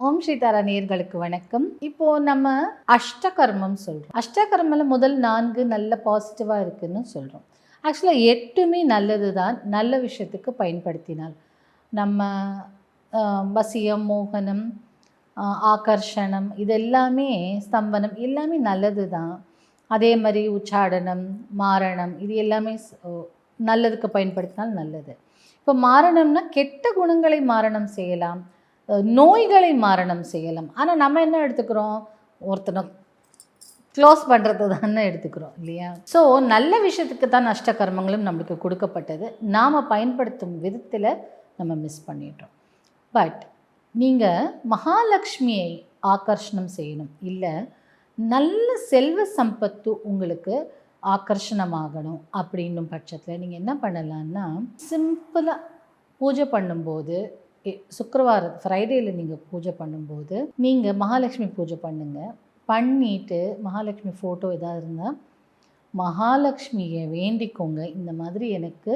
ஓம் ஸ்ரீ தாரா நேயர்களுக்கு வணக்கம். இப்போ நம்ம அஷ்டகர்மம் சொல்றோம். அஷ்டகர்மல முதல் 4 நல்ல பாசிட்டிவா இருக்குன்னு சொல்றோம். ஆக்சுவலாக 8மே நல்லது தான், நல்ல விஷயத்துக்கு பயன்படுத்தினால். நம்ம வசியம், மோகனம், ஆகர்ஷணம், இது எல்லாமே ஸ்தம்பனம் எல்லாமே நல்லது தான். அதே மாதிரி உச்சாடனம், மாரணம், இது எல்லாமே நல்லதுக்கு பயன்படுத்தினால் நல்லது. இப்போ மாரணம்னா கெட்ட குணங்களை மாரணம் செய்யலாம், நோய்களை மாரணம் செய்யலாம். ஆனால் நம்ம என்ன எடுத்துக்கிறோம், ஒருத்தனை க்ளோஸ் பண்ணுறது தானே எடுத்துக்கிறோம் இல்லையா? ஸோ நல்ல விஷயத்துக்கு தான் அஷ்டகர்மங்களும் நம்மளுக்கு கொடுக்கப்பட்டது. நாம் பயன்படுத்தும் விதத்தில் நம்ம மிஸ் பண்ணிடுறோம். பட் நீங்கள் மகாலட்சுமியை ஆகர்ஷணம் செய்யணும், இல்லை நல்ல செல்வ சம்பத்து உங்களுக்கு ஆகர்ஷணமாகணும் அப்படின்னும் பட்சத்தில் நீங்கள் என்ன பண்ணலான்னா, சிம்பிளாக பூஜை பண்ணும்போது சுக்கிரவாரம் ஃப்ரைடேயில் நீங்கள் பூஜை பண்ணும்போது நீங்கள் மகாலட்சுமி பூஜை பண்ணுங்கள். பண்ணிவிட்டு மகாலட்சுமி ஃபோட்டோ எதாவது இருந்தால் மகாலட்சுமியை வேண்டிக்கோங்க, இந்த மாதிரி எனக்கு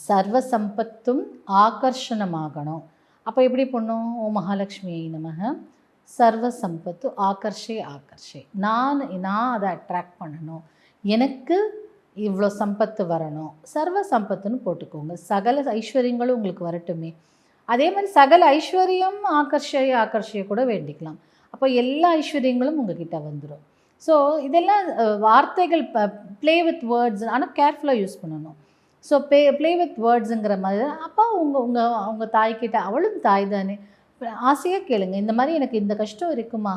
சர்வ சம்பத்தும் ஆகர்ஷணமாகணும். அப்போ எப்படி பண்ணும், ஓ மகாலட்சுமியை நமக சர்வ சம்பத்து ஆகர்ஷே ஆகர்ஷே, நான் அதை அட்ராக்ட் பண்ணணும், எனக்கு இவ்வளோ சம்பத்து வரணும், சர்வ சம்பத்துன்னு போட்டுக்கோங்க. சகல ஐஸ்வர்யங்களும் உங்களுக்கு வரட்டுமே. அதே மாதிரி சகல ஐஸ்வர்யம் ஆகர்ஷைய கூட வேண்டிக்கலாம். அப்போ எல்லா ஐஸ்வர்யங்களும் உங்ககிட்ட வந்துடும். ஸோ இதெல்லாம் வார்த்தைகள் ப்ளே வித் வேர்ட்ஸ், ஆனால் கேர்ஃபுல்லாக யூஸ் பண்ணணும். ஸோ ப்ளே வித் வேர்ட்ஸுங்கிற மாதிரி. அப்போ அவங்க தாய்கிட்ட, அவளும் தாய் தானே, ஆசையாக கேளுங்க, இந்த மாதிரி எனக்கு இந்த கஷ்டம் இருக்குமா,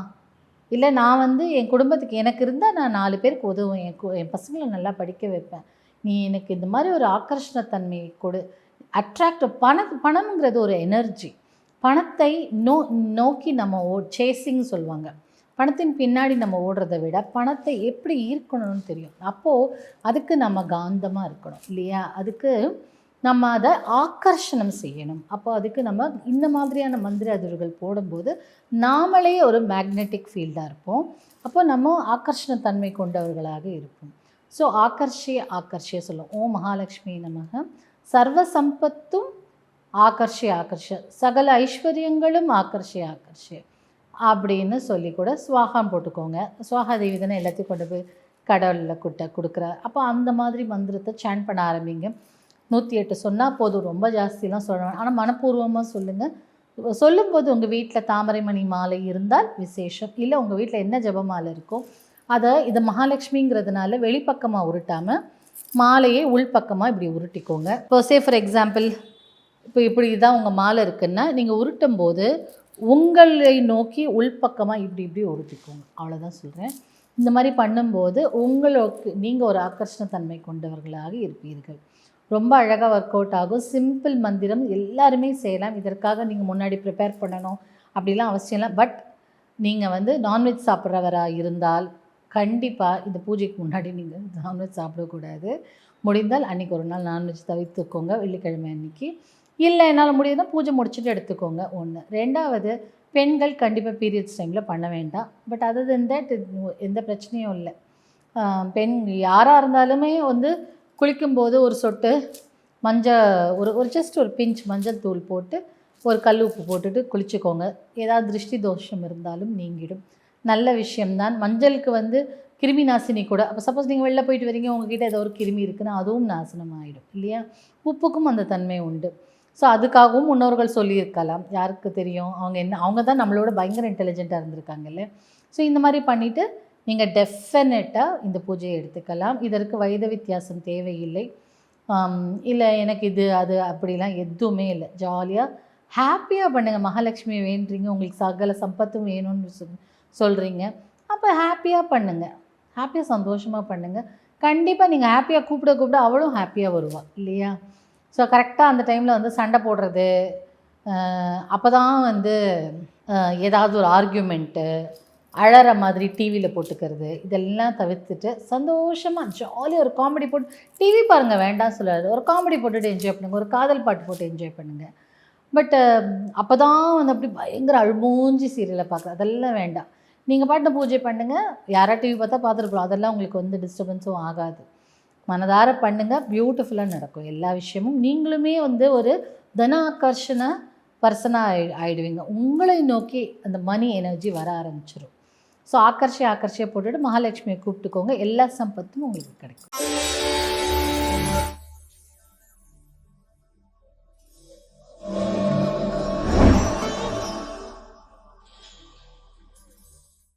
இல்லை நான் என் குடும்பத்துக்கு எனக்கு இருந்தால் நான் 4 பேருக்கு உதவும், என் பசங்களை நல்லா படிக்க வைப்பேன், நீ எனக்கு இந்த மாதிரி ஒரு ஆகர்ஷணத்தன்மையை கொடு. அட்ராக்ட் பணம்ங்கிறது ஒரு எனர்ஜி. பணத்தை நோக்கி நம்ம சேசிங் சொல்லுவாங்க. பணத்தின் பின்னாடி நம்ம ஓடுறதை விட பணத்தை எப்படி ஈர்க்கணும்னு தெரியும். அப்போது அதுக்கு நம்ம காந்தமாக இருக்கணும் இல்லையா? அதுக்கு நம்ம அதை ஆகர்ஷணம் செய்யணும். அப்போ அதுக்கு நம்ம இந்த மாதிரியான மந்திர அதிர்வுகள் போடும்போது நாமளே ஒரு மேக்னெட்டிக் ஃபீல்டாக இருப்போம். அப்போ நம்ம ஆகர்ஷணத்தன்மை கொண்டவர்களாக இருப்போம். ஸோ ஆகர்ஷிய சொல்லுவோம். ஓம் மகாலட்சுமி நமக சர்வ சம்பத்தும் ஆகர்ஷ சகல ஐஸ்வர்யங்களும் ஆகர்ஷ அப்படின்னு சொல்லி கூட ஸ்வாகான்னு போட்டுக்கோங்க. ஸ்வாகா தேவி தானே எல்லாத்தையும் கொண்டு போய் கடவுளில் கொடுக்குற. அப்போ அந்த மாதிரி மந்திரத்தை சாண்ட் பண்ண ஆரம்பிங்க. 108 சொன்னால் போதும், ரொம்ப ஜாஸ்திலாம் சொல்லணும். ஆனால் மனப்பூர்வமாக சொல்லுங்கள். சொல்லும்போது உங்கள் வீட்டில் தாமரை மணி மாலை இருந்தால் விசேஷம், இல்லை உங்கள் வீட்டில் என்ன ஜப மாலை இருக்கோ அதை, இது மகாலட்சுமிங்கிறதுனால வெளிப்பக்கமாக உருட்டாமல் மாலையை உள்பக்கமாக இப்படி உருட்டிக்கோங்க. இப்போ ஃபார் எக்ஸாம்பிள், இப்போ இப்படி தான் உங்கள் மாலை இருக்குன்னா நீங்கள் உருட்டும் போது உங்களை நோக்கி உள்பக்கமாக இப்படி உருட்டிக்கோங்க. அவ்வளோதான் சொல்கிறேன். இந்த மாதிரி பண்ணும்போது உங்களுக்கு நீங்கள் ஒரு ஆகர்ஷணத்தன்மை கொண்டவர்களாக இருப்பீர்கள். ரொம்ப அழகாக ஒர்க் அவுட் ஆகும். சிம்பிள் மந்திரம், எல்லாருமே செய்யலாம். இதற்காக நீங்கள் முன்னாடி ப்ரிப்பேர் பண்ணணும் அப்படிலாம் அவசியம் இல்லை. பட் நீங்கள் நான்வெஜ் சாப்பிட்றவராக இருந்தால் கண்டிப்பாக இந்த பூஜைக்கு முன்னாடி நீங்கள் நான்வெஜ் சாப்பிடக்கூடாது. முடிந்தால் அன்றைக்கி ஒரு நாள் நான்வெஜ் தவிர்த்துக்கோங்க, வெள்ளிக்கிழமை அன்றைக்கி. இல்லை என்னால் முடியுதுன்னா பூஜை முடிச்சுட்டு எடுத்துக்கோங்க. 1. 2வது, பெண்கள் கண்டிப்பாக பீரியட்ஸ் டைமில் பண்ண வேண்டாம். பட் அது எந்த பிரச்சனையும் இல்லை. பெண் யாராக இருந்தாலுமே குளிக்கும்போது ஒரு சொட்டு ஒரு ஜஸ்ட் ஒரு பிஞ்ச் மஞ்சள் தூள் போட்டு ஒரு கல் உப்பு போட்டுட்டு குளிச்சுக்கோங்க. ஏதாவது திருஷ்டி தோஷம் இருந்தாலும் நீங்கிடும். நல்ல விஷயம்தான். மஞ்சளுக்கு கிருமி நாசினி கூட. அப்போ சப்போஸ் நீங்கள் வெளில போயிட்டு வரீங்க, உங்ககிட்ட ஏதோ ஒரு கிருமி இருக்குன்னா அதுவும் நாசனம் ஆகிடும் இல்லையா? உப்புக்கும் அந்த தன்மை உண்டு. ஸோ அதுக்காகவும் முன்னோர்கள் சொல்லியிருக்கலாம், யாருக்கு தெரியும். அவங்க தான் நம்மளோட பயங்கர இன்டெலிஜென்ட்டாக இருந்திருக்காங்கல்ல. ஸோ இந்த மாதிரி பண்ணிவிட்டு நீங்கள் டெஃபினட்டாக இந்த பூஜையை எடுத்துக்கலாம். இதற்கு வயது வித்தியாசம் தேவையில்லை. இல்லை எனக்கு இது அது அப்படிலாம் எதுவுமே இல்லை. ஜாலியாக ஹாப்பியாக பண்ணுங்கள். மகாலட்சுமி வேண்டுறீங்க, உங்களுக்கு சகல சம்பத்தும் வேணும்னு சொல்கிறீங்க. அப்போ ஹாப்பியாக பண்ணுங்கள், ஹாப்பியாக சந்தோஷமாக பண்ணுங்கள். கண்டிப்பாக நீங்கள் ஹாப்பியாக கூப்பிட அவளும் ஹாப்பியாக வருவாள் இல்லையா? ஸோ கரெக்டாக அந்த டைமில் சண்டை போடுறது, அப்போ தான் ஏதாவது ஒரு ஆர்கியூமெண்ட்டு, அழற மாதிரி டிவியில் போட்டுக்கிறது, இதெல்லாம் தவிர்த்துட்டு சந்தோஷமாக ஜாலியாக ஒரு காமெடி போட்டு டிவி பாருங்கள், வேண்டாம் சொல்லாது. ஒரு காமெடி போட்டுட்டு என்ஜாய் பண்ணுங்கள், ஒரு காதல் பாட்டு போட்டு என்ஜாய் பண்ணுங்கள். பட் அப்போ தான் அப்படி பயங்கர அழுமூஞ்சி சீரியலை பார்க்க, அதெல்லாம் வேண்டாம். நீங்கள் பாட்டு பூஜை பண்ணுங்கள். யாராவது டிவி பார்த்தா பார்த்துருக்கலாம், அதெல்லாம் உங்களுக்கு டிஸ்டர்பன்ஸும் ஆகாது. மனதார பண்ணுங்கள், பியூட்டிஃபுல்லாக நடக்கும் எல்லா விஷயமும். நீங்களுமே ஒரு தன ஆகர்ஷண பர்சனாக ஆயிடுவீங்க. உங்களை நோக்கி அந்த மணி எனர்ஜி வர ஆரம்பிச்சிடும். ஸோ ஆக்கர்ஷியை போட்டுட்டு மகாலட்சுமியை கூப்பிட்டுக்கோங்க, எல்லா சம்பத்தும் உங்களுக்கு கிடைக்கும்.